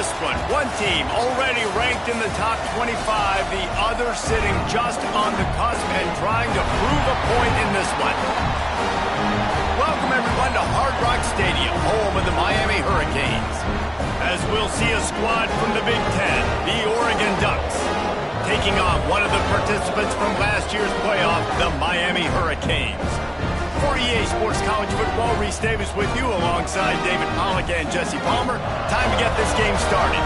this one. One team already ranked in the top 25, the other sitting just on the cusp and trying to prove a point in this one. Welcome everyone to Hard Rock Stadium, home of the Miami Hurricanes. As we'll see a squad from the Big Ten, the Oregon Ducks, taking on one of the participants from last year's playoff, the Miami Hurricanes. For EA Sports College Football, Reese Davis with you alongside David Pollack and Jesse Palmer. Time to get this game started.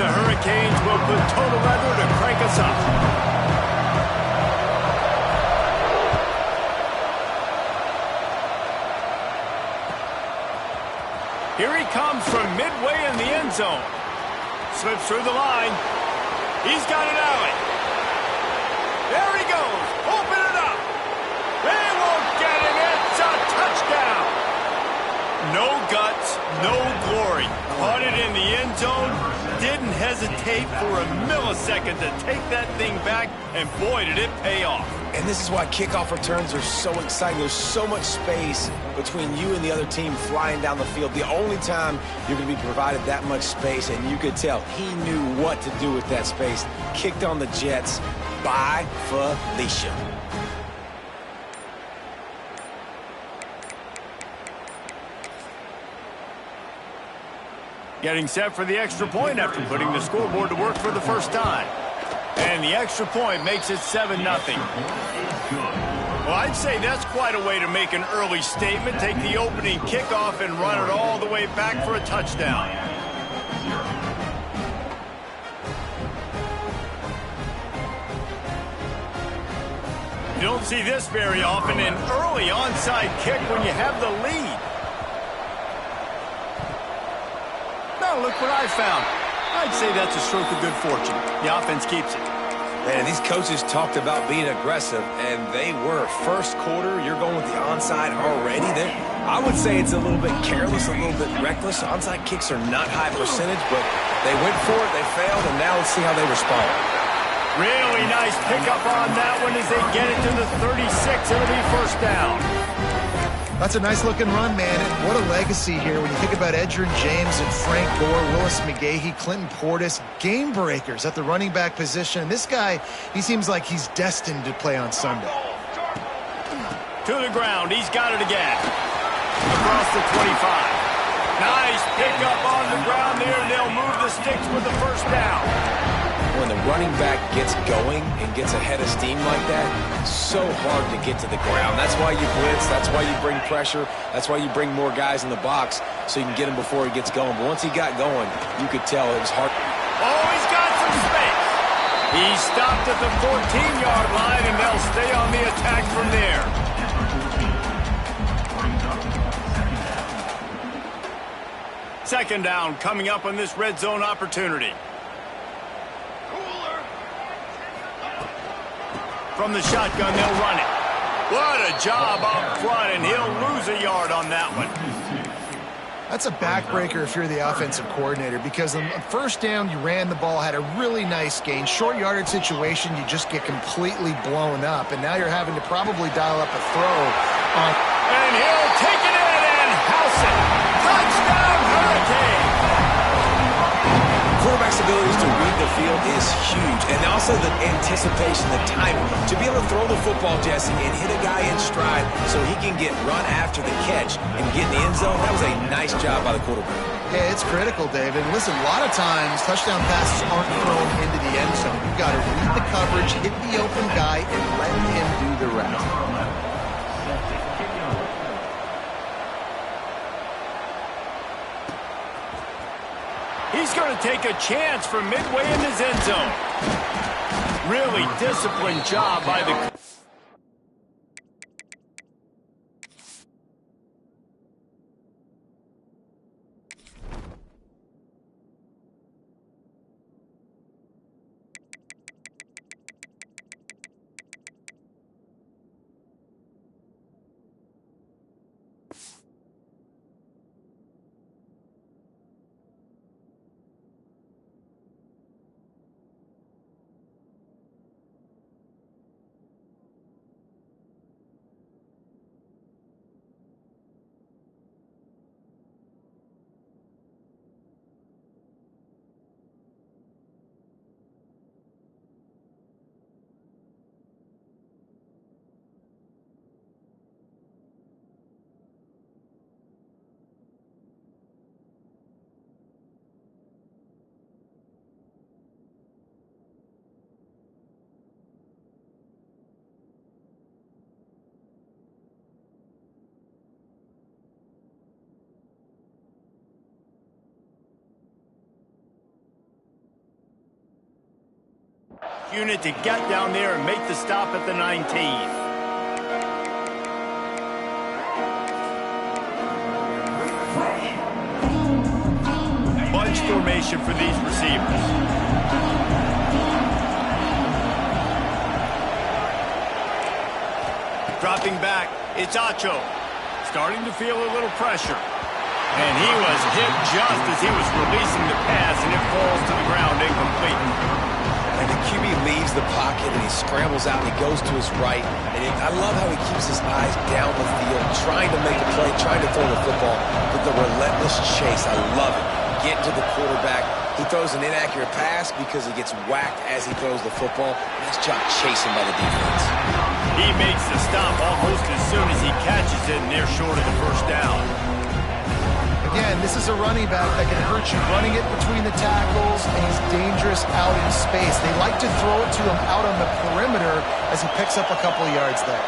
Hurricanes will put total leather to crank us up. Here he comes from midway in the end zone. Slips through the line. He's got an alley. There he goes. Open it up. They won't get it. It's a touchdown. No guts, no glory. Caught it in the end zone. Didn't hesitate for a millisecond to take that thing back, and boy, did it pay off. And this is why kickoff returns are so exciting. There's so much space between you and the other team flying down the field. The only time you're going to be provided that much space, and you could tell he knew what to do with that space. Kicked on the Jets by Felicia. Getting set for the extra point after putting the scoreboard to work for the first time. And the extra point makes it 7-0. Well, I'd say that's quite a way to make an early statement. Take the opening kickoff and run it all the way back for a touchdown. You don't see this very often, an early onside kick when you have the lead. Now look what I found. I'd say that's a stroke of good fortune. The offense keeps it. Man, these coaches talked about being aggressive, and they were. First quarter, you're going with the onside already. I would say it's a little bit careless, a little bit reckless. Onside kicks are not high percentage, but they went for it, they failed, and now let's see how they respond. Really nice pickup on that one as they get it to the 36. It'll be first down. That's a nice-looking run, man. And what a legacy here when you think about Edgerrin James and Frank Gore, Willis McGahee, Clinton Portis, game breakers at the running back position. And this guy, he seems like he's destined to play on Sunday. To the ground. He's got it again. Across the 25. Nice pickup on the ground there. They'll move the sticks with the first down. When the running back gets going and gets a head of steam like that, so hard to get to the ground. That's why you blitz. That's why you bring pressure. That's why you bring more guys in the box so you can get him before he gets going. But once he got going, you could tell it was hard. Oh, he's got some space. He stopped at the 14-yard line, and they'll stay on the attack from there. Second down coming up on this red zone opportunity. From the shotgun, they'll run it. What a job up front, and he'll lose a yard on that one. That's a backbreaker if you're the offensive coordinator, because on first down, you ran the ball, had a really nice gain. Short yardage situation, you just get completely blown up, and now you're having to probably dial up a throw. And he'll take it in and house it. Touchdown, Hurricane! Quarterback's abilities to read the field is huge, and also the anticipation, the timing. To be able to throw the football, Jesse, and hit a guy in stride so he can get run after the catch and get in the end zone, that was a nice job by the quarterback. Yeah, it's critical, David. Listen, a lot of times, touchdown passes aren't thrown into the end zone. You've got to read the coverage, hit the open guy, and let him do the rest. He's going to take a chance from midway in his end zone. Really disciplined job by the... unit to get down there and make the stop at the 19. Bunch formation for these receivers. Dropping back, it's Acho. Starting to feel a little pressure. And he was hit just as he was releasing the pass, and it falls to the ground incomplete. And the QB leaves the pocket, and he scrambles out, and he goes to his right. And I love how he keeps his eyes down the field, trying to make a play, trying to throw the football, but the relentless chase, I love it. Getting to the quarterback. He throws an inaccurate pass because he gets whacked as he throws the football. Nice job chasing by the defense. He makes the stop almost as soon as he catches it, and they're short of the first down. Again, this is a running back that can hurt you. Running it between the tackles, and he's dangerous out in space. They like to throw it to him out on the perimeter as he picks up a couple of yards there.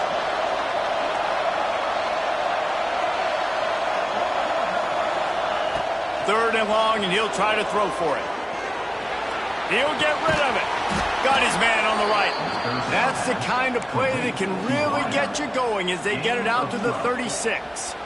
Third and long, and he'll try to throw for it. He'll get rid of it. Got his man on the right. That's the kind of play that can really get you going as they get it out to the 36.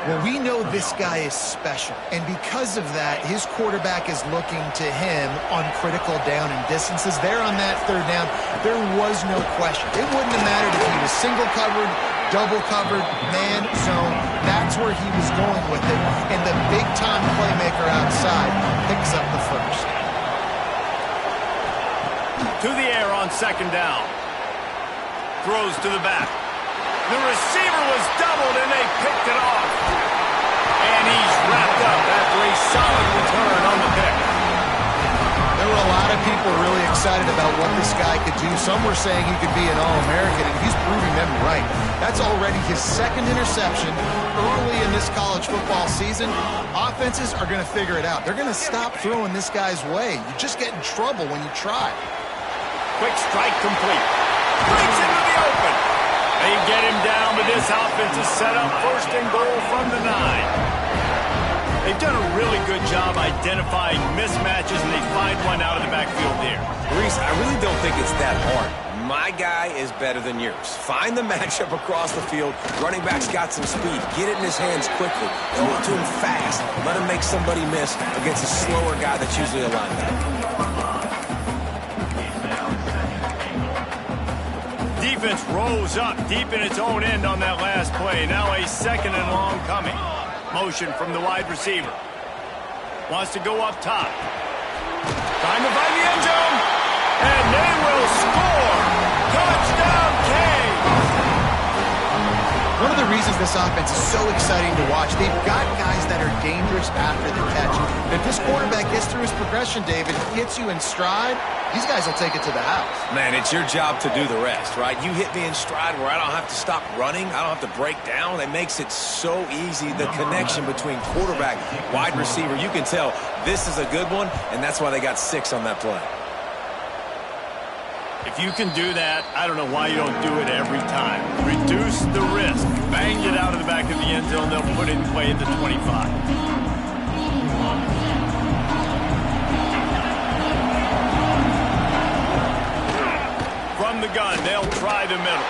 Well, we know this guy is special, and because of that, his quarterback is looking to him on critical down and distances. There on that third down, there was no question. It wouldn't have mattered if he was single covered, double covered, man zone. That's where he was going with it, and the big-time playmaker outside picks up the first. To the air on second down. Throws to the back. The receiver was doubled, and they picked it off. And he's wrapped up after a solid return on the pick. There were a lot of people really excited about what this guy could do. Some were saying he could be an All-American, and he's proving them right. That's already his second interception early in this college football season. Offenses are going to figure it out. They're going to stop throwing this guy's way. You just get in trouble when you try. Quick strike complete. Breaks into the open. They get him down, but this offense is set up first and goal from the 9. They've done a really good job identifying mismatches, and they find one out of the backfield there. Reese, I really don't think it's that hard. My guy is better than yours. Find the matchup across the field. Running back's got some speed. Get it in his hands quickly. Throw it to him fast. Let him make somebody miss against a slower guy that's usually a linebacker. Defense rose up deep in its own end on that last play. Now a second and long coming. Motion from the wide receiver. Wants to go up top. Time to find the end zone. And they will score. Touchdown, Canes. One of the reasons this offense is so exciting to watch, they've got guys that are dangerous after the catch. And if this quarterback gets through his progression, David, hits you in stride, these guys will take it to the house. Man, it's your job to do the rest, right? You hit me in stride where I don't have to stop running. I don't have to break down. It makes it so easy. The connection between quarterback, wide receiver, you can tell this is a good one, and that's why they got 6 on that play. If you can do that, I don't know why you don't do it every time. Reduce the risk. Bang it out of the back of the end zone. They'll put it in play at the 25. From the gun, they'll try the middle.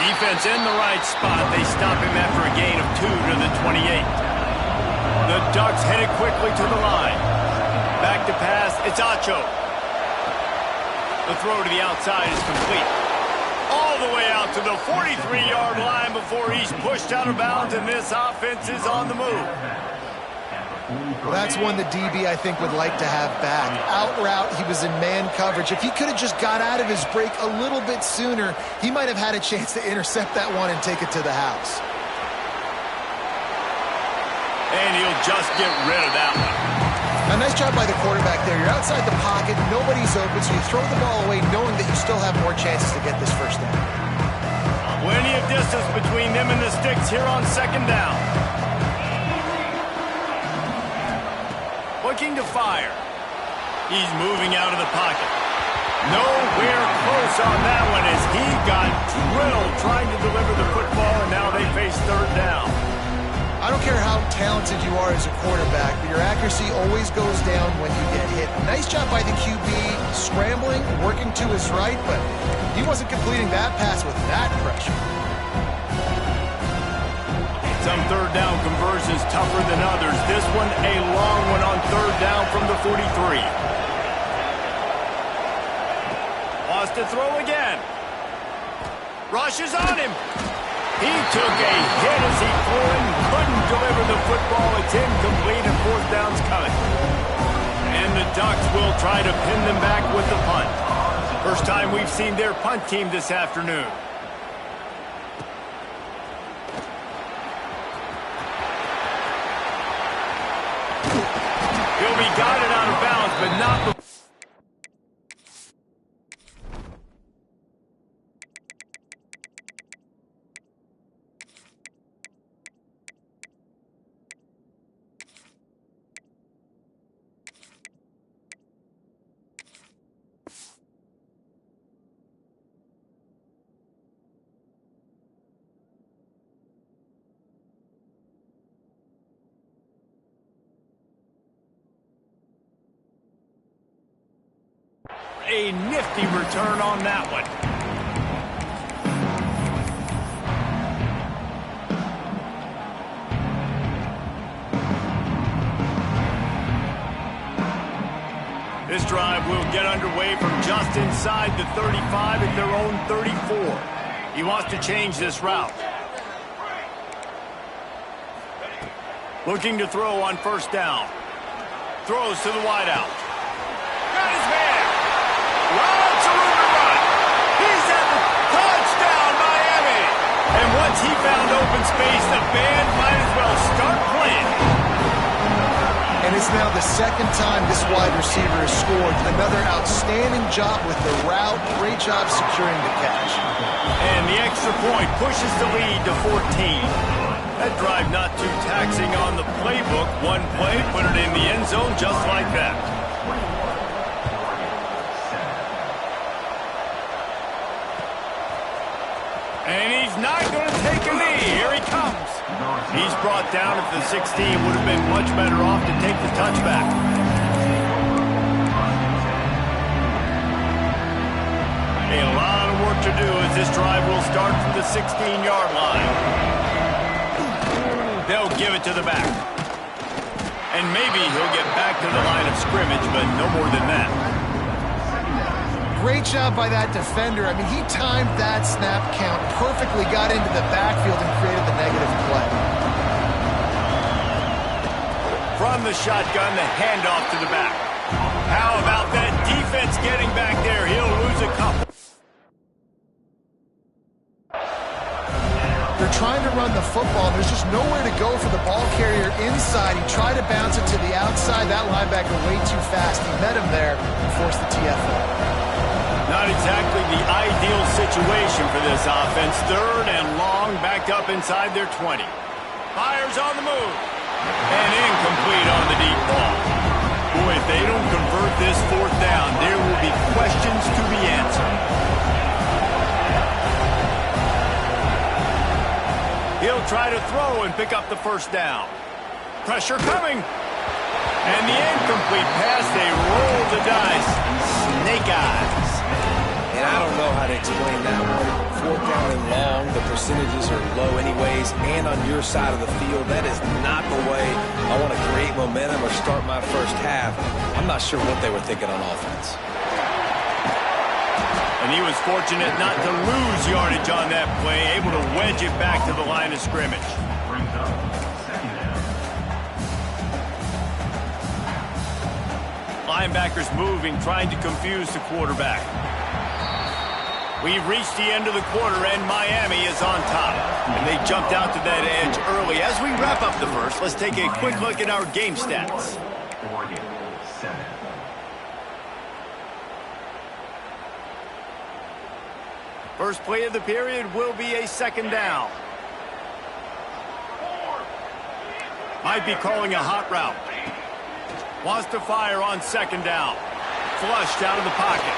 Defense in the right spot. They stop him after a gain of 2 to the 28. The Ducks headed quickly to the line. Back to pass. It's Acho. The throw to the outside is complete. All the way out to the 43-yard line before he's pushed out of bounds, and this offense is on the move. Well, that's one the DB, I think, would like to have back. Out route, he was in man coverage. If he could have just got out of his break a little bit sooner, he might have had a chance to intercept that one and take it to the house. And he'll just get rid of that one. A nice job by the quarterback there. You're outside the pocket, nobody's open, so you throw the ball away knowing that you still have more chances to get this first down. Plenty of distance between them and the sticks here on second down. Looking to fire. He's moving out of the pocket. Nowhere close on that one as he got drilled trying to deliver the football, and now they face third down. I don't care how talented you are as a quarterback, but your accuracy always goes down when you get hit. Nice job by the QB scrambling, working to his right, but he wasn't completing that pass with that pressure. Some third down conversions tougher than others. This one a long one on third down from the 43. Wants to throw again. Rushes on him. He took a hit as he threw it and couldn't deliver the football. It's incomplete and fourth down's coming. And the Ducks will try to pin them back with the punt. First time we've seen their punt team this afternoon. He'll be guided out of bounds, but not... A nifty return on that one. This drive will get underway from just inside the 35 at their own 34. He wants to change this route. Looking to throw on first down. Throws to the wideout. Got his man. Lots of room to run. He's at the touchdown, Miami. And once he found open space, the band might as well start playing. And it's now the second time this wide receiver has scored. Another outstanding job with the route. Great job securing the catch. And the extra point pushes the lead to 14. That drive not too taxing on the playbook. One play, put it in the end zone just like that. And he's not going to take a knee. Here he comes. He's brought down at the 16. Would have been much better off to take the touchback. A lot of work to do as this drive will start from the 16-yard line. They'll give it to the back. And maybe he'll get back to the line of scrimmage, but no more than that. Great job by that defender. I mean, he timed that snap count perfectly, got into the backfield and created the negative play. From the shotgun, the handoff to the back. How about that defense getting back there? He'll lose a couple. They're trying to run the football. There's just nowhere to go for the ball carrier inside. He tried to bounce it to the outside. That linebacker way too fast. He met him there and forced the TFL. Not exactly the ideal situation for this offense. Third and long, backed up inside their 20. Fires on the move. And incomplete on the deep ball. Boy, if they don't convert this fourth down, there will be questions to be answered. He'll try to throw and pick up the first down. Pressure coming. And the incomplete pass, they roll the dice. Snake eyes. And I don't know how to explain that one. Fourth down and long, the percentages are low anyways, and on your side of the field, that is not the way I want to create momentum or start my first half. I'm not sure what they were thinking on offense. And he was fortunate not to lose yardage on that play, able to wedge it back to the line of scrimmage. Linebackers moving, trying to confuse the quarterback. We've reached the end of the quarter, and Miami is on top. And they jumped out to that edge early. As we wrap up the first, let's take a quick look at our game stats. First play of the period will be a second down. Might be calling a hot route. Wants to fire on second down. Flushed out of the pocket.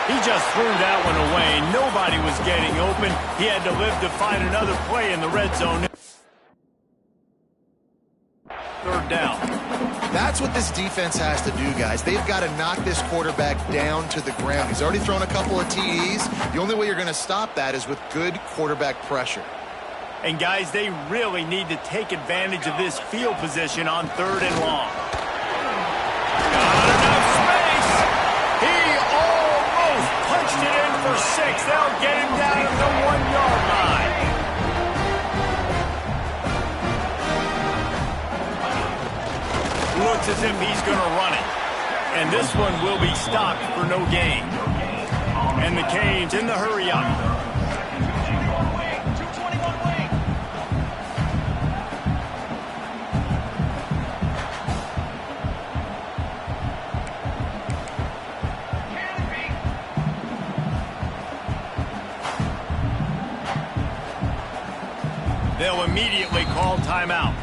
He just threw that one away. Nobody was getting open. He had to live to find another play in the red zone. Third down. That's what this defense has to do, guys. They've got to knock this quarterback down to the ground. He's already thrown a couple of TDs. The only way you're going to stop that is with good quarterback pressure. And, guys, they really need to take advantage of this field position on 3rd and long. Not enough space. He almost punched it in for 6. They'll get him down at the 1-yard line. Looks as if he's going to run it. And this one will be stopped for no gain. And the Canes in the hurry up. They'll immediately call timeout.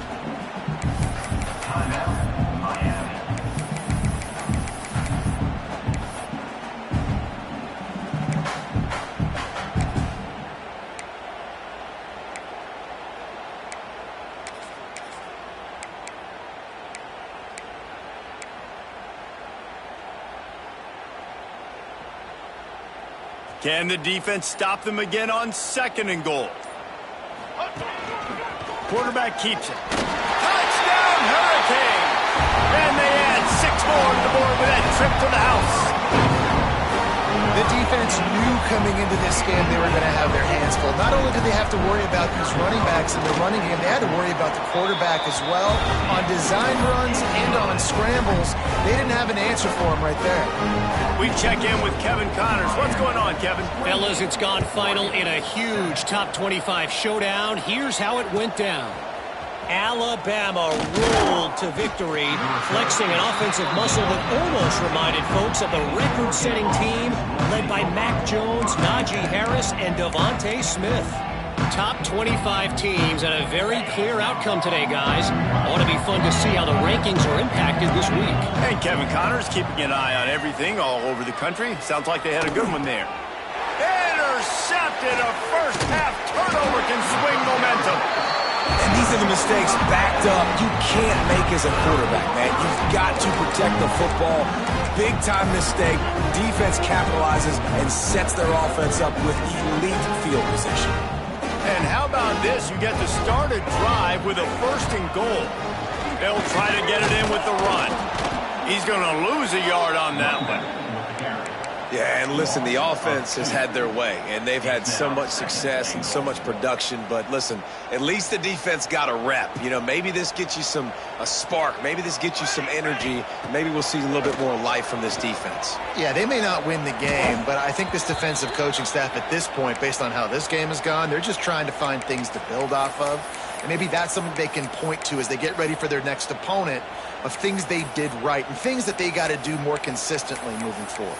Can the defense stop them again on 2nd and goal? Quarterback keeps it. Touchdown, Hurricane! And they add 6 more to the board with that trip to the house. The defense knew coming into this game they were going to have their hands full. Not only did they have to worry about these running backs in the running game, they had to worry about the quarterback as well. On design runs and on scrambles, they didn't have an answer for him right there. We check in with Kevin Connors. What's going on, Kevin? Fellas, it's gone final in a huge top 25 showdown. Here's how it went down. Alabama rolled to victory, flexing an offensive muscle that almost reminded folks of the record-setting team led by Mac Jones, Najee Harris, and Devontae Smith. Top 25 teams and a very clear outcome today, guys. Ought to be fun to see how the rankings are impacted this week. And Kevin Connors keeping an eye on everything all over the country. Sounds like they had a good one there. Intercepted. A first-half turnover can swing momentum. And these are the mistakes backed up you can't make as a quarterback, man. You've got to protect the football. Big-time mistake. Defense capitalizes and sets their offense up with elite field position. And how about this? You get to start a drive with a 1st and goal. They'll try to get it in with the run. He's going to lose a yard on that one. Yeah, and listen, the offense has had their way, and they've had so much success and so much production. But listen, at least the defense got a rep. You know, maybe this gets you a spark. Maybe this gets you some energy. Maybe we'll see a little bit more life from this defense. Yeah, they may not win the game, but I think this defensive coaching staff at this point, based on how this game has gone, they're just trying to find things to build off of. And maybe that's something they can point to as they get ready for their next opponent of things they did right and things that they got to do more consistently moving forward.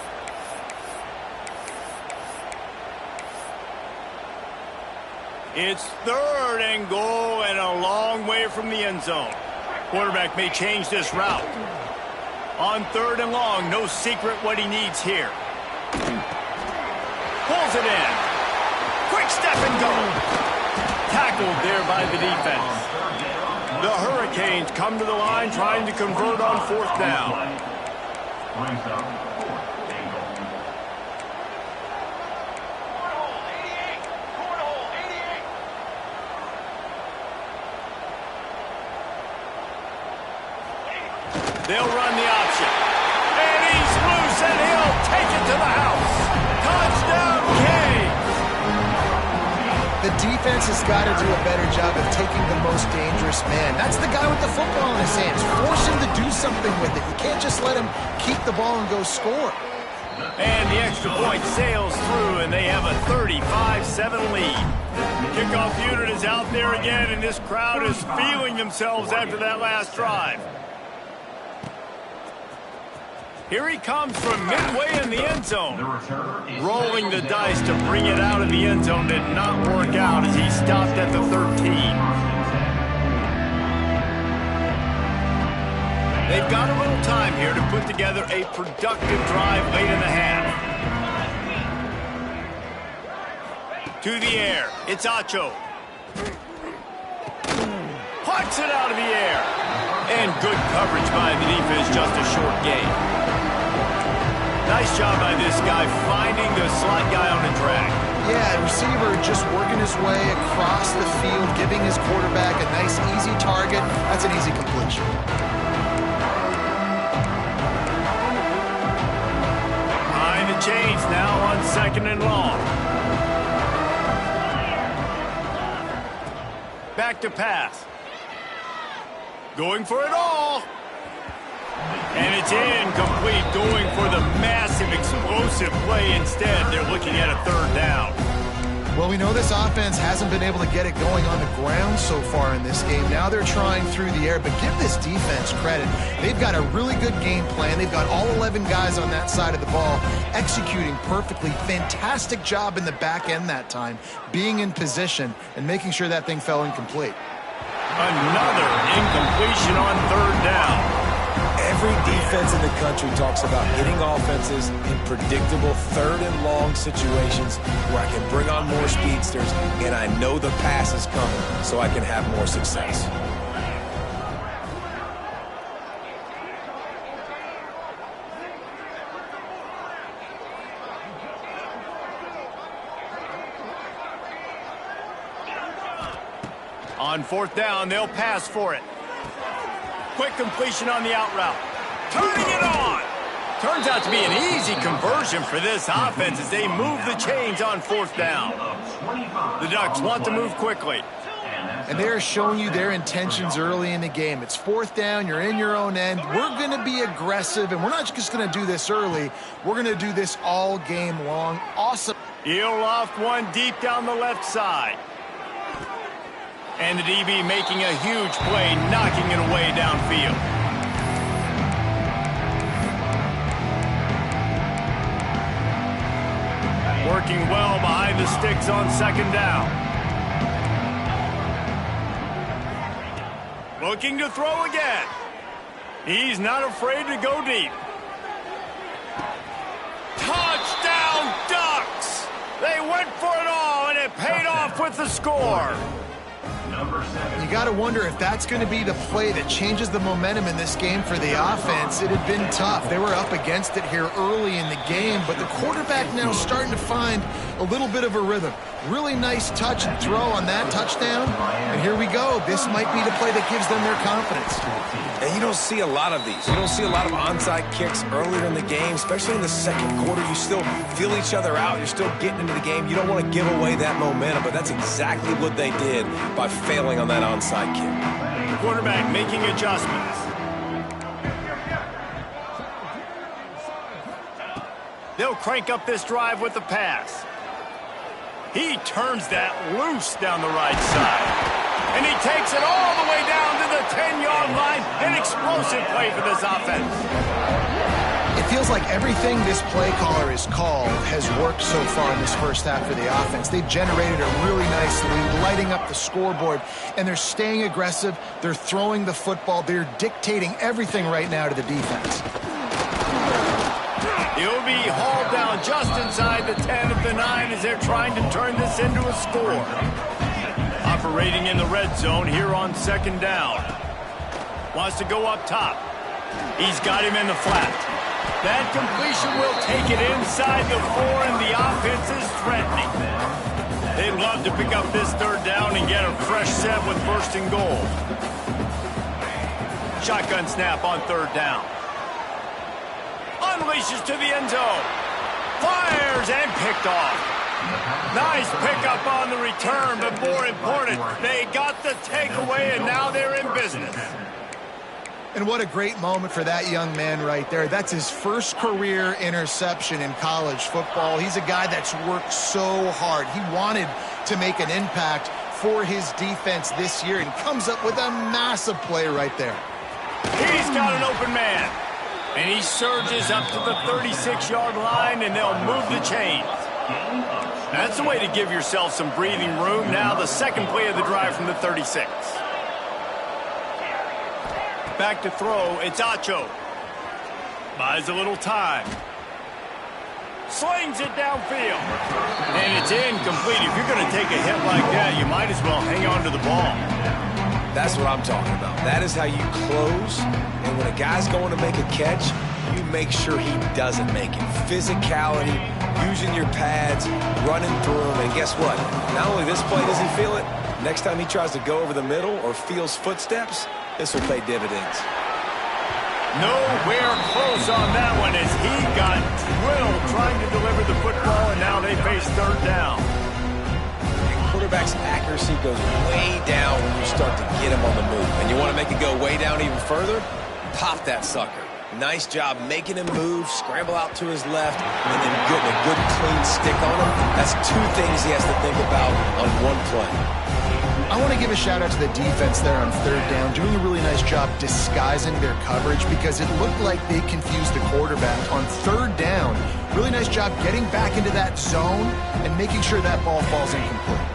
It's 3rd and goal and a long way from the end zone. Quarterback may change this route. On 3rd and long, no secret what he needs here. Pulls it in. Quick step and go. Tackled there by the defense. The Hurricanes come to the line trying to convert on 4th down. They'll run the option. And he's loose, and he'll take it to the house. Touchdown, Canes! The defense has got to do a better job of taking the most dangerous man. That's the guy with the football in his hands. Force him to do something with it. You can't just let him keep the ball and go score. And the extra point sails through, and they have a 35-7 lead. Kickoff unit is out there again, and this crowd is feeling themselves after that last drive. Here he comes from midway in the end zone. Rolling the dice to bring it out of the end zone did not work out as he stopped at the 13. They've got a little time here to put together a productive drive late in the half. To the air, it's Acho. Punts it out of the air. And good coverage by the defense, just a short gain. Nice job by this guy finding the slot guy on the track. Yeah, receiver just working his way across the field, giving his quarterback a nice, easy target. That's an easy completion. Behind the chains now on 2nd and long. Back to pass. Going for it all. And it's incomplete, going for the massive, explosive play instead. They're looking at a 3rd down. Well, we know this offense hasn't been able to get it going on the ground so far in this game. Now they're trying through the air, but give this defense credit. They've got a really good game plan. They've got all 11 guys on that side of the ball executing perfectly. Fantastic job in the back end that time, being in position and making sure that thing fell incomplete. Another incompletion on 3rd down. Every defense in the country talks about hitting offenses in predictable 3rd and long situations where I can bring on more speedsters and I know the pass is coming so I can have more success. On 4th down, they'll pass for it. Quick completion on the out route. Turning it on. Turns out to be an easy conversion for this offense as they move the chains on 4th down. The Ducks want to move quickly. And they're showing you their intentions early in the game. It's 4th down. You're in your own end. We're going to be aggressive, and we're not just going to do this early. We're going to do this all game long. Awesome. He'll loft one deep down the left side. And the DB making a huge play, knocking it away downfield. Working well behind the sticks on 2nd down. Looking to throw again. He's not afraid to go deep. Touchdown, Ducks! They went for it all, and it paid off with the score. You got to wonder if that's going to be the play that changes the momentum in this game for the offense. It had been tough. They were up against it here early in the game, but the quarterback now starting to find a little bit of a rhythm. Really nice touch and throw on that touchdown. And here we go. This might be the play that gives them their confidence. And you don't see a lot of these. You don't see a lot of onside kicks earlier in the game, especially in the 2nd quarter. You still feel each other out. You're still getting into the game. You don't want to give away that momentum, but that's exactly what they did by failing on that onside kick. The quarterback making adjustments. They'll crank up this drive with the pass. He turns that loose down the right side. And he takes it all the way down to the 10-yard line. An explosive play for this offense. It feels like everything this play caller has called has worked so far in this first half for the offense. They've generated a really nice lead, lighting up the scoreboard, and they're staying aggressive. They're throwing the football. They're dictating everything right now to the defense. He'll be hauled down just inside the 10 of the 9 as they're trying to turn this into a score. Operating in the red zone here on 2nd down. Wants to go up top. He's got him in the flat. That completion will take it inside the 4, and the offense is threatening. They'd love to pick up this 3rd down and get a fresh set with 1st and goal. Shotgun snap on 3rd down. Unleashes to the end zone. Fires and picked off. Nice pickup on the return, but more important, they got the takeaway, and now they're in business. And what a great moment for that young man right there. That's his first career interception in college football. He's a guy that's worked so hard. He wanted to make an impact for his defense this year and comes up with a massive play right there. He's got an open man. And he surges up to the 36-yard line, and they'll move the chains. That's the way to give yourself some breathing room. Now the 2nd play of the drive from the 36. Back to throw, it's Acho. Buys a little time. Slings it downfield. And it's incomplete. If you're going to take a hit like that, you might as well hang on to the ball. That's what I'm talking about. That is how you close. And when a guy's going to make a catch, you make sure he doesn't make it. Physicality, using your pads, running through them. And guess what? Not only this play does he feel it, next time he tries to go over the middle or feels footsteps, this will pay dividends. Nowhere close on that one as he got drilled trying to deliver the football, and now they face third down. Quarterback's accuracy goes way down when you start to get him on the move. And you want to make it go way down even further? Pop that sucker. Nice job making him move, scramble out to his left, and then getting a good clean stick on him. That's two things he has to think about on one play. I want to give a shout out to the defense there on third down, doing a really nice job disguising their coverage because it looked like they confused the quarterback on third down. Really nice job getting back into that zone and making sure that ball falls incomplete.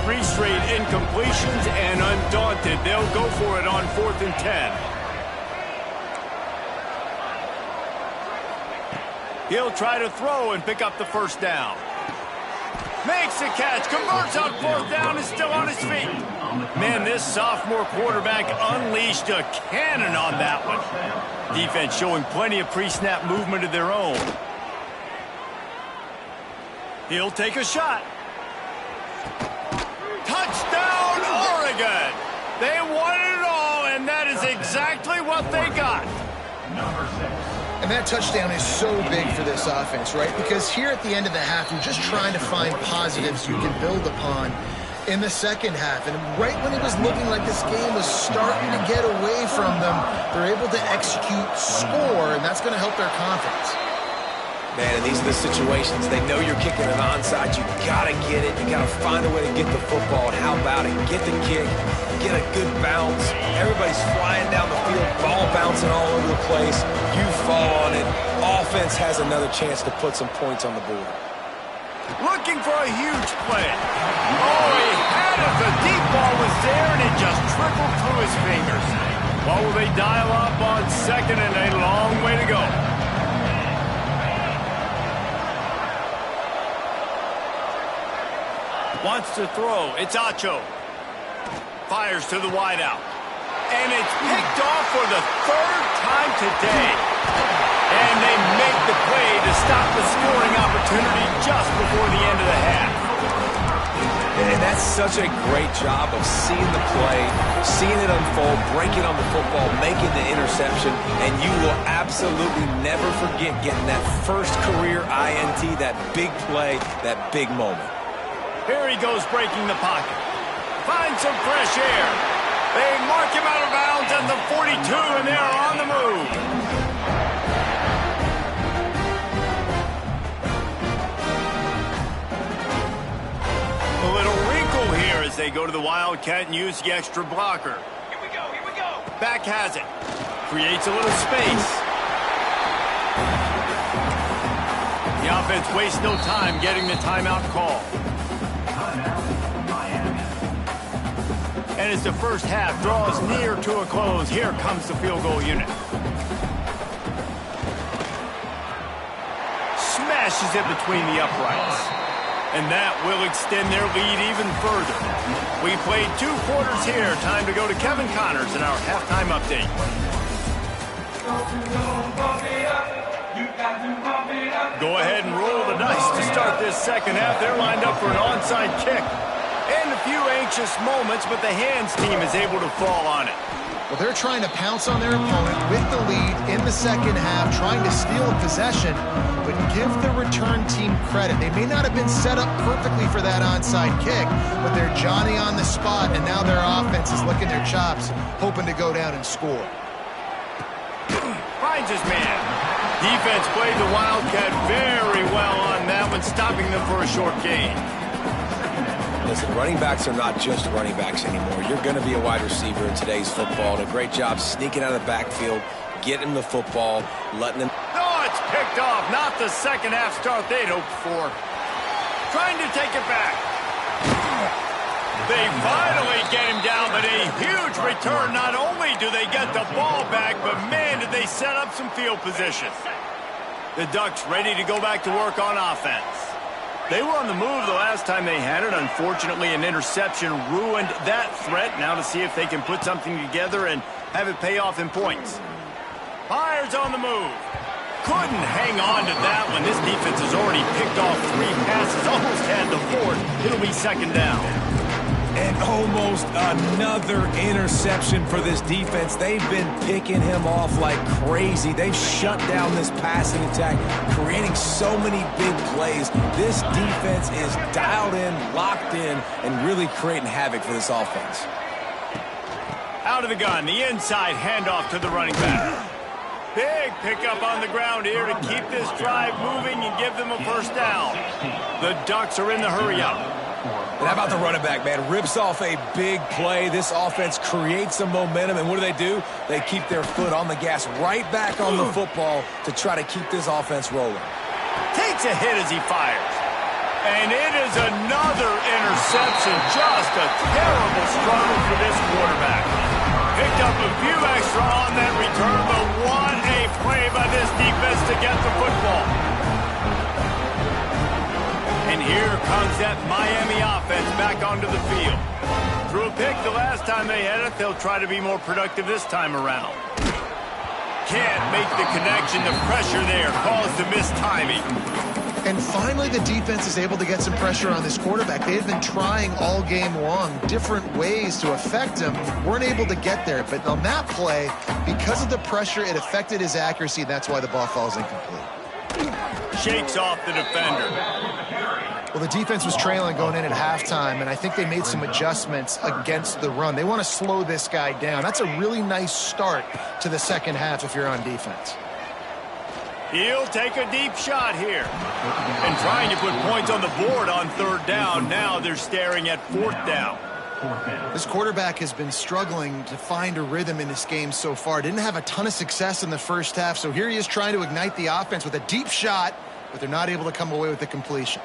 3 straight incompletions, and undaunted, they'll go for it on 4th and 10. He'll try to throw and pick up the first down. Makes a catch, converts on 4th down, is still on his feet. Man, this sophomore quarterback unleashed a cannon on that one. Defense showing plenty of pre-snap movement of their own. He'll take a shot. Touchdown, Oregon! They won it all, and that is exactly what they got. And that touchdown is so big for this offense, right? Because here at the end of the half, you're just trying to find positives you can build upon in the second half. And right when it was looking like this game was starting to get away from them, they're able to execute, score, and that's going to help their confidence. Man, and these are the situations. They know you're kicking an onside. You got to get it. You got to find a way to get the football. And how about it? Get the kick, get a good bounce. Everybody's flying down the field, ball bouncing all over the place. You fall on it. Offense has another chance to put some points on the board. Looking for a huge play. Oh, he had it. The deep ball was there, and it just trickled through his fingers. What will they dial up on 2nd and a long way to go? Wants to throw. It's Acho. Fires to the wideout. And it's picked off for the 3rd time today. And they make the play to stop the scoring opportunity just before the end of the half. And that's such a great job of seeing the play, seeing it unfold, breaking on the football, making the interception, and you will absolutely never forget getting that first career INT, that big play, that big moment. Here he goes breaking the pocket. Finds some fresh air. They mark him out of bounds at the 42, and they're on the move. A little wrinkle here as they go to the Wildcat and use the extra blocker. Here we go, here we go. Back has it. Creates a little space. The offense wastes no time getting the timeout call. And as the first half draws near to a close, here comes the field goal unit. Smashes it between the uprights. And that will extend their lead even further. We played 2 quarters here. Time to go to Kevin Connors in our halftime update. Go ahead and roll the dice to start this second half. They're lined up for an onside kick. And a few anxious moments, but the hands team is able to fall on it. Well, they're trying to pounce on their opponent with the lead in the second half, trying to steal a possession, but give the return team credit. They may not have been set up perfectly for that onside kick, but they're Johnny on the spot, and now their offense is licking their chops, hoping to go down and score. Finds his man. Defense played the Wildcat very well on that one, stopping them for a short gain. Listen, running backs are not just running backs anymore. You're going to be a wide receiver in today's football. And a great job sneaking out of the backfield, getting the football, letting them... No, it's picked off. Not the second half start they'd hoped for. Trying to take it back. They finally get him down, but a huge return. Not only do they get the ball back, but man, did they set up some field position. The Ducks ready to go back to work on offense. They were on the move the last time they had it. Unfortunately, an interception ruined that threat. Now to see if they can put something together and have it pay off in points. Fires on the move. Couldn't hang on to that one. This defense has already picked off 3 passes. Almost had the 4th. It'll be second down. And almost another interception for this defense. They've been picking him off like crazy. They've shut down this passing attack, creating so many big plays. This defense is dialed in, locked in, and really creating havoc for this offense. Out of the gun, the inside handoff to the running back. Big pickup on the ground here to keep this drive moving and give them a first down. The Ducks are in the hurry-up. And how about the running back, man? Rips off a big play. This offense creates some momentum, and what do? They keep their foot on the gas right back on the football to try to keep this offense rolling. Takes a hit as he fires. And it is another interception. Just a terrible struggle for this quarterback. Picked up a few extra on that return, but what a play by this defense to get the football. And here comes that Miami offense back onto the field. Threw a pick the last time they had it. They'll try to be more productive this time around. Can't make the connection. The pressure there caused the mistiming. And finally, the defense is able to get some pressure on this quarterback. They had been trying all game long different ways to affect him. Weren't able to get there. But on that play, because of the pressure, it affected his accuracy. That's why the ball falls incomplete. Shakes off the defender. Well, the defense was trailing going in at halftime, and I think they made some adjustments against the run. They want to slow this guy down. That's a really nice start to the second half if you're on defense. He'll take a deep shot here. And trying to put points on the board on 3rd down. Now they're staring at 4th down. This quarterback has been struggling to find a rhythm in this game so far. Didn't have a ton of success in the first half, so here he is trying to ignite the offense with a deep shot, but they're not able to come away with the completion.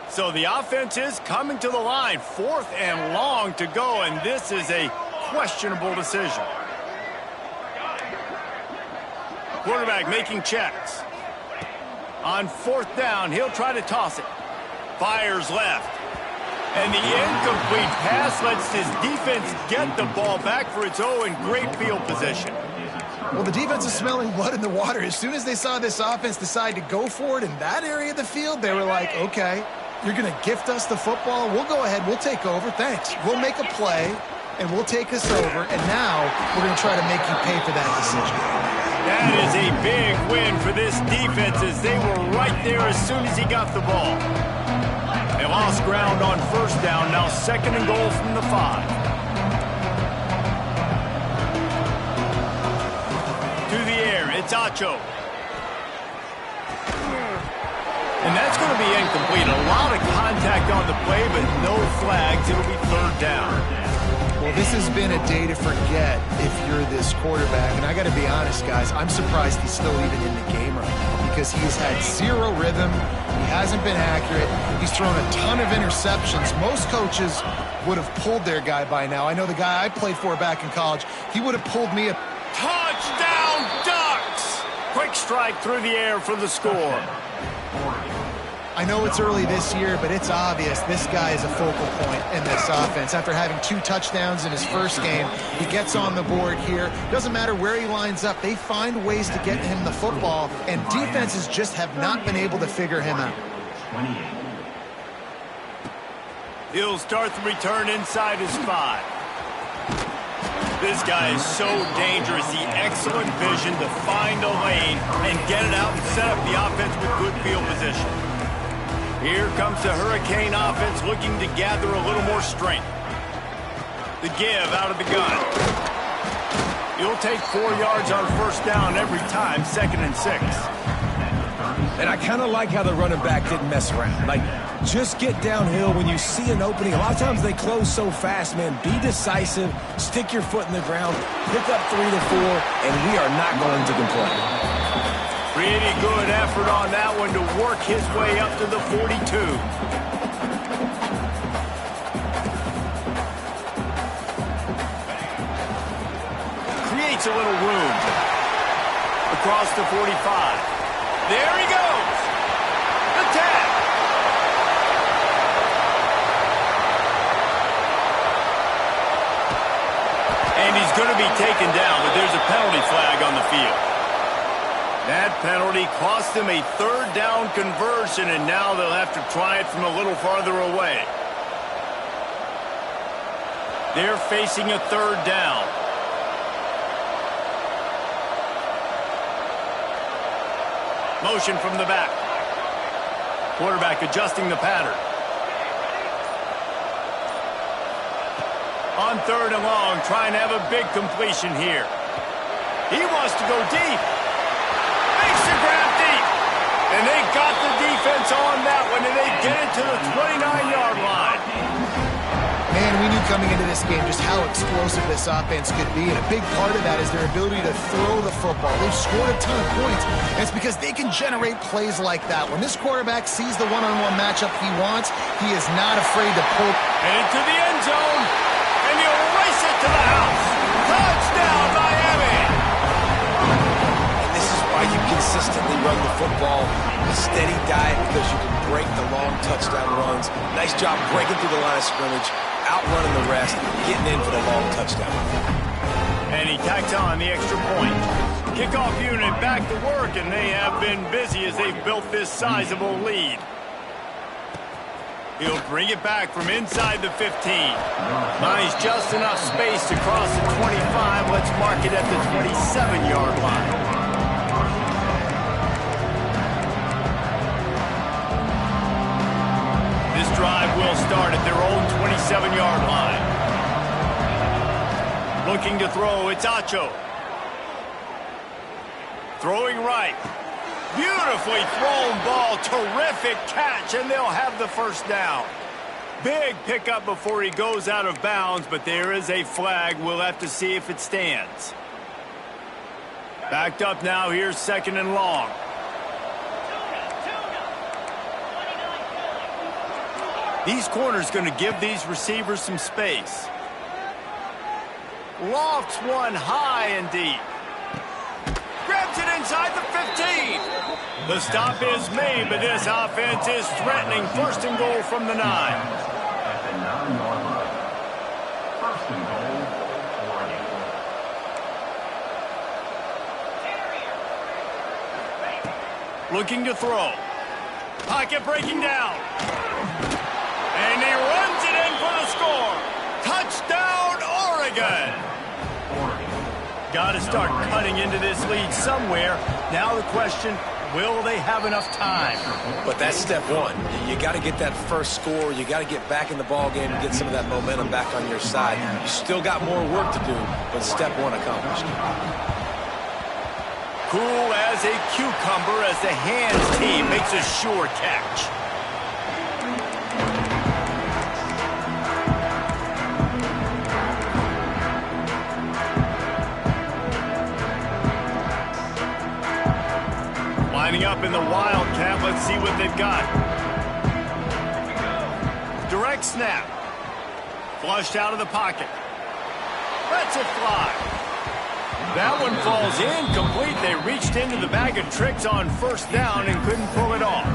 So the offense is coming to the line. 4th and long to go, and this is a questionable decision. Quarterback making checks. On 4th down, he'll try to toss it. Fires left. And the incomplete pass lets his defense get the ball back for its own great field position. Well, the defense is smelling blood in the water. As soon as they saw this offense decide to go for it in that area of the field, they were like, okay, you're going to gift us the football. We'll go ahead. We'll take over. Thanks. We'll make a play, and we'll take us over. And now we're going to try to make you pay for that decision. That is a big win for this defense as they were right there as soon as he got the ball. They lost ground on 1st down. Now 2nd and goal from the 5. To the air. It's Acho. And that's going to be incomplete. A lot of contact on the play, but no flags. It'll be 3rd down. Well, this has been a day to forget if you're this quarterback. And I got to be honest, guys, I'm surprised he's still even in the game right now because he's had zero rhythm. He hasn't been accurate. He's thrown a ton of interceptions. Most coaches would have pulled their guy by now. I know the guy I played for back in college, he would have pulled me. Touchdown, Ducks! Quick strike through the air for the score. I know it's early this year, but it's obvious this guy is a focal point in this offense. After having 2 touchdowns in his first game, he gets on the board here. Doesn't matter where he lines up. They find ways to get him the football, and defenses just have not been able to figure him out. He'll start the return inside his 5. This guy is so dangerous. The excellent vision to find a lane and get it out and set up the offense with good field position. Here comes the Hurricane offense looking to gather a little more strength. The give out of the gun. He'll take 4 yards on 1st down every time, 2nd and 6. And I kind of like how the running back didn't mess around. Like, just get downhill when you see an opening. A lot of times they close so fast, man. Be decisive, stick your foot in the ground, pick up 3 to 4, and we are not going to complain. Pretty good effort on that one to work his way up to the 42. Creates a little room. Across the 45. There he goes. The tag. penalty cost them a third down conversion, and now they'll have to try it from a little farther away. They're facing a third down. Motion from the back. Quarterback adjusting the pattern. On third and long, trying to have a big completion here. He wants to go deep. Makes the grab deep. And they got the defense on that one, and they get it to the 29-yard line. Man, we knew coming into this game just how explosive this offense could be, and a big part of that is their ability to throw the football. They've scored a ton of points, and it's because they can generate plays like that. When this quarterback sees the one-on-one matchup he wants, he is not afraid to pull. And into the end zone, and he'll race it to the house. Touchdown, Miami! And this is why you consistently run the football. A steady diet because you can break the long touchdown runs. Nice job breaking through the line of scrimmage, outrunning the rest, getting in for the long touchdown. And he tacks on the extra point. Kickoff unit back to work, and they have been busy as they've built this sizable lead. He'll bring it back from inside the 15. Finds just enough space to cross the 25. Let's mark it at the 27-yard line. This drive will start at their own 27-yard line. Looking to throw, it's Acho. Throwing right. Beautifully thrown ball. Terrific catch, and they'll have the first down. Big pickup before he goes out of bounds, but there is a flag. We'll have to see if it stands. Backed up now. Here's second and long. These corners going to give these receivers some space. Lofts one high and deep. Grabs it inside the 15. The stop is made, but this offense is threatening. First and goal from the 9. Looking to throw. Pocket breaking down. And he runs it in for the score. Touchdown, Oregon. Got to start cutting into this lead somewhere. Now the question, will they have enough time? But that's step one. You got to get that first score. You got to get back in the ball game and get some of that momentum back on your side. You still got more work to do, but step one accomplished. Cool as a cucumber as the hands team makes a sure catch. Lining up in the Wildcat. Let's see what they've got. Direct snap. Flushed out of the pocket. Lets it fly. That one falls incomplete. They reached into the bag of tricks on first down and couldn't pull it off.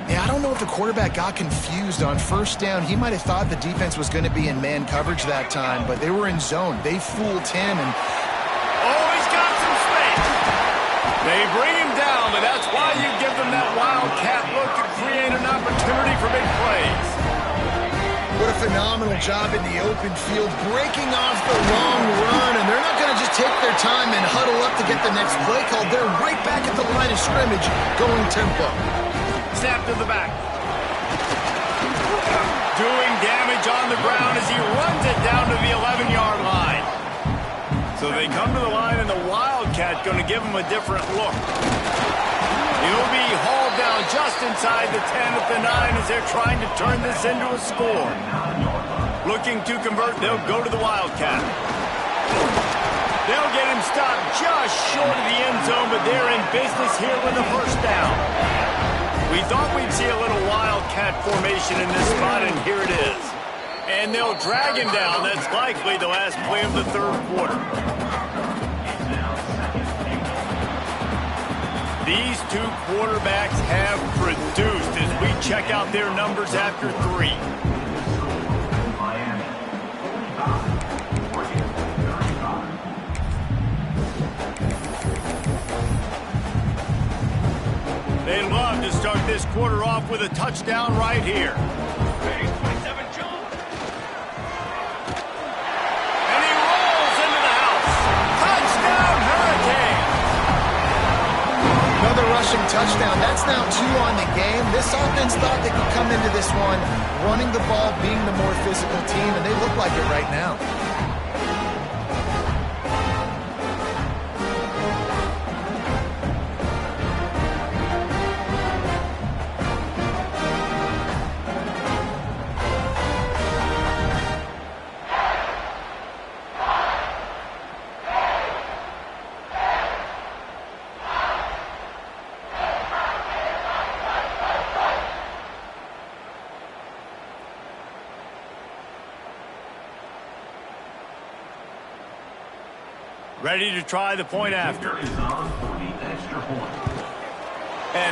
Yeah, I don't know if the quarterback got confused on first down. He might have thought the defense was going to be in man coverage that time, but they were in zone. They fooled him. And oh, he's got some space. They bring him down, but that's why you give them that Wildcat look to create an opportunity for big plays. What a phenomenal job in the open field, breaking off the long run, and they're not going to just take their time and huddle up to get the next play called. They're right back at the line of scrimmage, going tempo. Snap to the back. Doing damage on the ground as he runs it down to the 11-yard line. So they come to the line, and the Wildcat going to give him a different look. He'll be hauled down just inside the 10 at the 9 as they're trying to turn this into a score. Looking to convert, they'll go to the Wildcat. They'll get him stopped just short of the end zone, but they're in business here with a first down. We thought we'd see a little Wildcat formation in this spot, and here it is. And they'll drag him down. That's likely the last play of the third quarter. These two quarterbacks have produced as we check out their numbers after 3. They love to start this quarter off with a touchdown right here. And he rolls into the house. Touchdown, Hurricane! Another rushing touchdown. That's now 2 on the game. This offense thought they could come into this one running the ball, being the more physical team, and they look like it right now. Ready to try the point after. And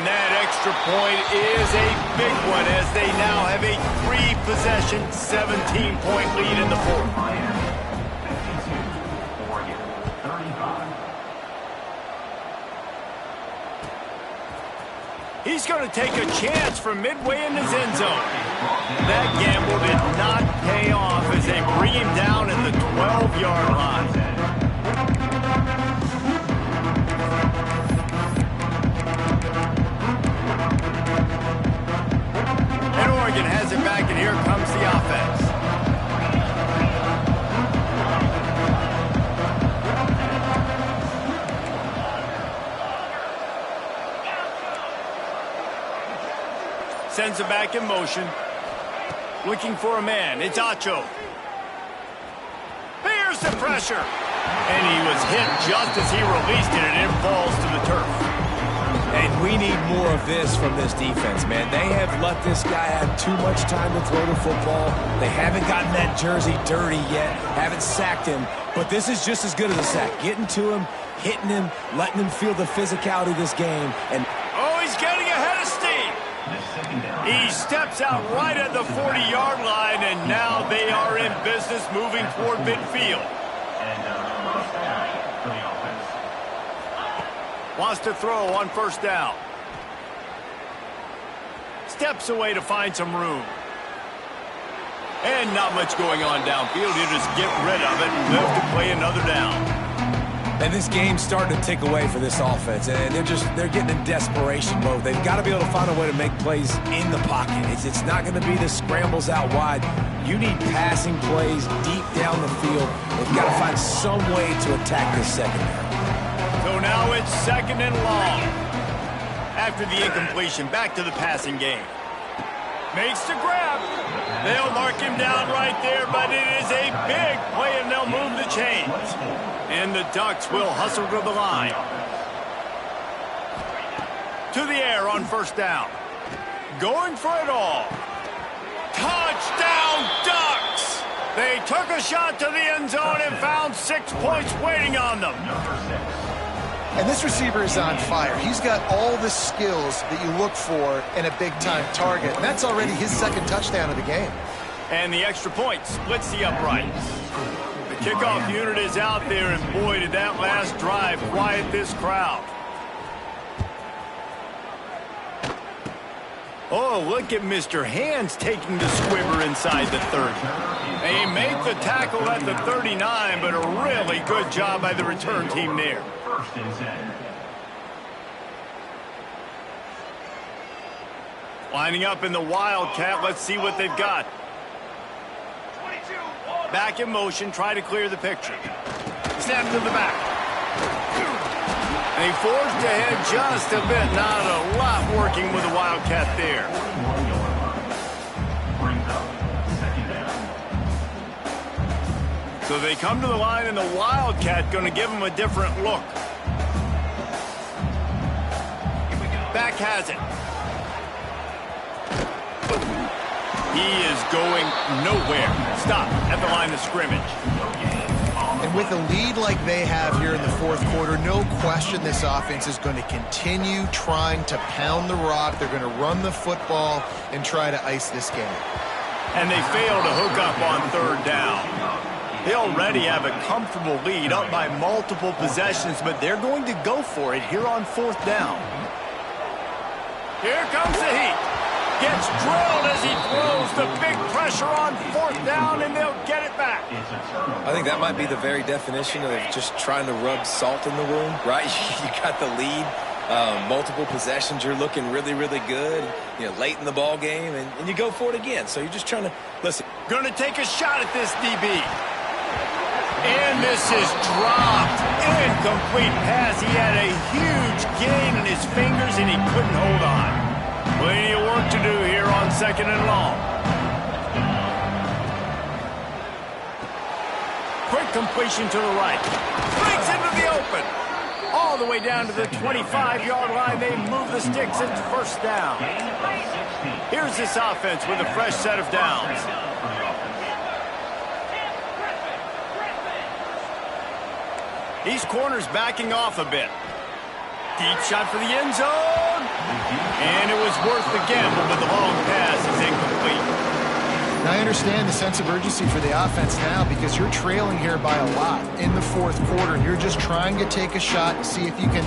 that extra point is a big one as they now have a 3-possession, 17-point lead in the fourth. He's going to take a chance from midway in his end zone. That gamble did not pay off as they bring him down at the 12-yard line. Oregon has it back, and here comes the offense. Sends it back in motion. Looking for a man. It's Acho. Here's the pressure. And he was hit just as he released it, and it falls to the turf. And we need more of this from this defense, man. They have let this guy have too much time to throw the football. They haven't gotten that jersey dirty yet, haven't sacked him. But this is just as good as a sack. Getting to him, hitting him, letting him feel the physicality of this game. And oh, he's getting ahead of steam. He steps out right at the 40-yard line, and now they are in business moving toward midfield. Wants to throw on first down. Steps away to find some room. And not much going on downfield. He'll just get rid of it and live to play another down. And this game's starting to tick away for this offense, and they're getting in desperation mode. They've got to be able to find a way to make plays in the pocket. It's not going to be the scrambles out wide. You need passing plays deep down the field. They've got to find some way to attack this secondary. So now it's second and long. After the incompletion, back to the passing game. Makes the grab. They'll mark him down right there, but it is a big play, and they'll move the chains. And the Ducks will hustle to the line. To the air on first down. Going for it all. Touchdown, Ducks! They took a shot to the end zone and found 6 points waiting on them. And this receiver is on fire. He's got all the skills that you look for in a big-time target. And that's already his second touchdown of the game. And the extra point splits the uprights. The kickoff unit is out there, and boy, did that last drive quiet this crowd. Oh, look at Mr. Hands taking the squibber inside the 30. They make the tackle at the 39, but a really good job by the return team there. Lining up in the Wildcat. Let's see what they've got. Back in motion. Try to clear the picture. Snap to the back. And he forged ahead just a bit. Not a lot working with the Wildcat there. So they come to the line, and the Wildcat going to give them a different look. Back has it. He is going nowhere. Stop at the line of scrimmage. And with a lead like they have here in the fourth quarter, no question this offense is going to continue trying to pound the rock. They're going to run the football and try to ice this game. And they fail to hook up on third down. They already have a comfortable lead, up by multiple possessions, but they're going to go for it here on fourth down. Here comes the heat. Gets drilled as he throws. The big pressure on fourth down, and they'll get it back. I think that might be the very definition of just trying to rub salt in the wound, right? You got the lead, multiple possessions. You're looking really, really good, late in the ball game, and you go for it again. So you're just trying to, listen. Going to take a shot at this DB. And this is dropped. Incomplete pass. He had a huge gain in his fingers, and he couldn't hold on. Plenty of work to do here on 2nd and long. Quick completion to the right. Breaks into the open. All the way down to the 25-yard line. They move the sticks. It's first down. Here's this offense with a fresh set of downs. These corners backing off a bit. Deep shot for the end zone. And it was worth the gamble, but the long pass is incomplete. Now, I understand the sense of urgency for the offense now because you're trailing here by a lot in the fourth quarter, and you're just trying to take a shot and see if you can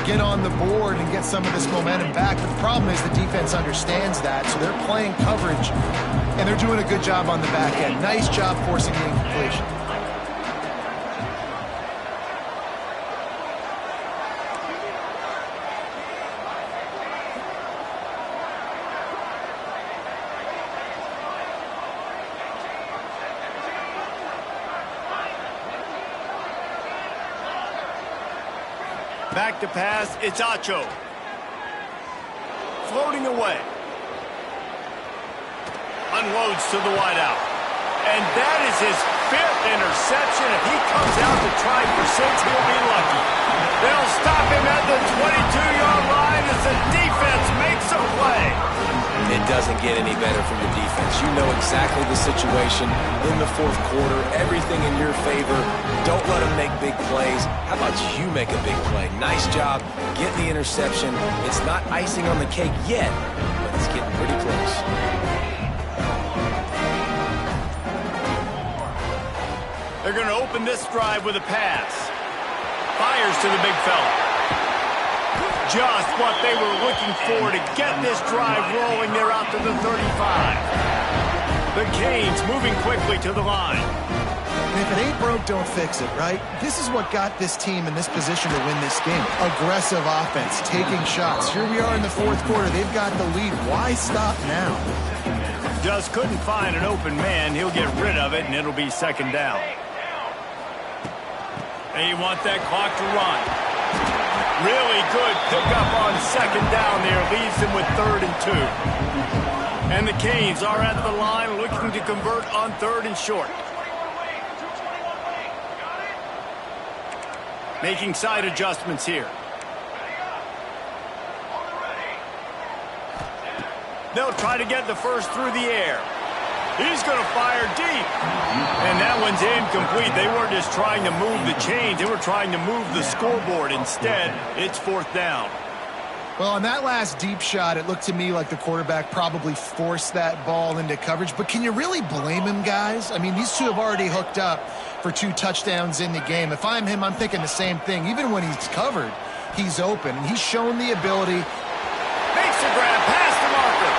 get on the board and get some of this momentum back. But the problem is the defense understands that, so they're playing coverage, and they're doing a good job on the back end. Nice job forcing the incompletion. Back to pass, it's Acho. Floating away. Unloads to the wideout. And that is his 5th interception. If he comes out to try for 6, he'll be lucky. They'll stop him at the 22-yard line as the defense makes a play. It doesn't get any better for your defense. You know exactly the situation in the fourth quarter. Everything in your favor. Don't let them make big plays. How about you make a big play? Nice job getting the interception. It's not icing on the cake yet, but it's getting pretty close. They're going to open this drive with a pass. Fires to the big fella. Just what they were looking for to get this drive rolling. They're out to the 35. The Canes moving quickly to the line. And if it ain't broke, don't fix it, right? This is what got this team in this position to win this game. Aggressive offense, taking shots. Here we are in the fourth quarter. They've got the lead. Why stop now? Just couldn't find an open man. He'll get rid of it, and it'll be 2nd down. They want that clock to run. Really good pickup on 2nd down there. Leaves them with 3rd and 2. And the Canes are at the line looking to convert on 3rd and short. Making side adjustments here. They'll try to get the first through the air. He's going to fire deep. And that one's incomplete. They weren't just trying to move the chains. They were trying to move the scoreboard. Instead, it's 4th down. Well, on that last deep shot, it looked to me like the quarterback probably forced that ball into coverage. But can you really blame him, guys? I mean, these two have already hooked up for 2 touchdowns in the game. If I'm him, I'm thinking the same thing. Even when he's covered, he's open. And he's shown the ability. Makes the grab past the marker.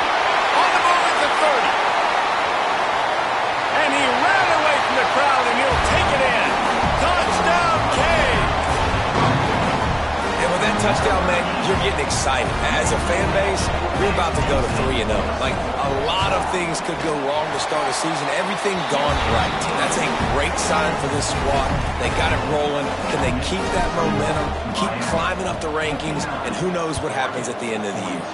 On the move at the 30. And he ran away from the crowd, and he'll take it in. Touchdown, Canes! And with that touchdown, man, you're getting excited. As a fan base, you're about to go to 3-0. Like, a lot of things could go wrong to start a season. Everything gone right. That's a great sign for this squad. They got it rolling. Can they keep that momentum, keep climbing up the rankings, and who knows what happens at the end of the year.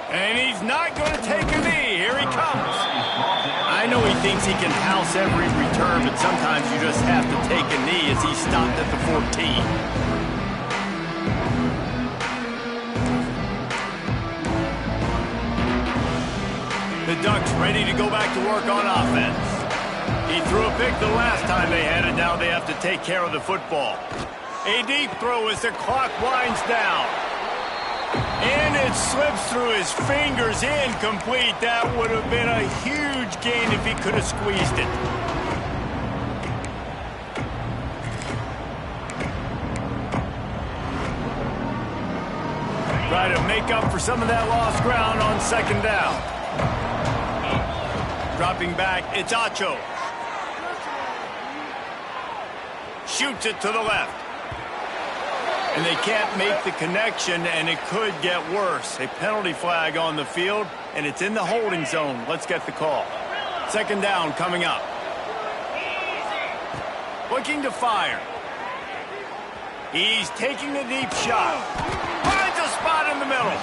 And he's not going to take a knee. Here he comes. I know he thinks he can house every return, but sometimes you just have to take a knee as he stopped at the 14. The Ducks ready to go back to work on offense. He threw a pick the last time they had it. Now they have to take care of the football. A deep throw as the clock winds down. And it slips through his fingers, incomplete. That would have been a huge gain if he could have squeezed it. Try to make up for some of that lost ground on second down. Dropping back, it's Acho. Shoots it to the left. And they can't make the connection, and it could get worse. A penalty flag on the field, and it's in the holding zone. Let's get the call. Second down coming up. Looking to fire. He's taking a deep shot. Finds a spot in the middle.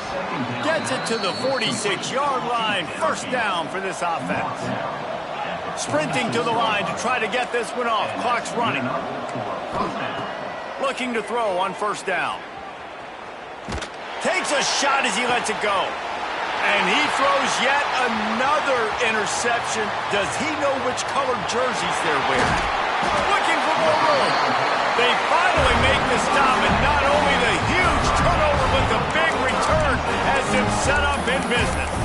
Gets it to the 46-yard line. First down for this offense. Sprinting to the line to try to get this one off. Clock's running. Looking to throw on first down. Takes a shot as he lets it go. And he throws yet another interception. Does he know which colored jerseys they're wearing? Looking for more room. They finally make the stop, and not only the huge turnover, but the big return has him set up in business.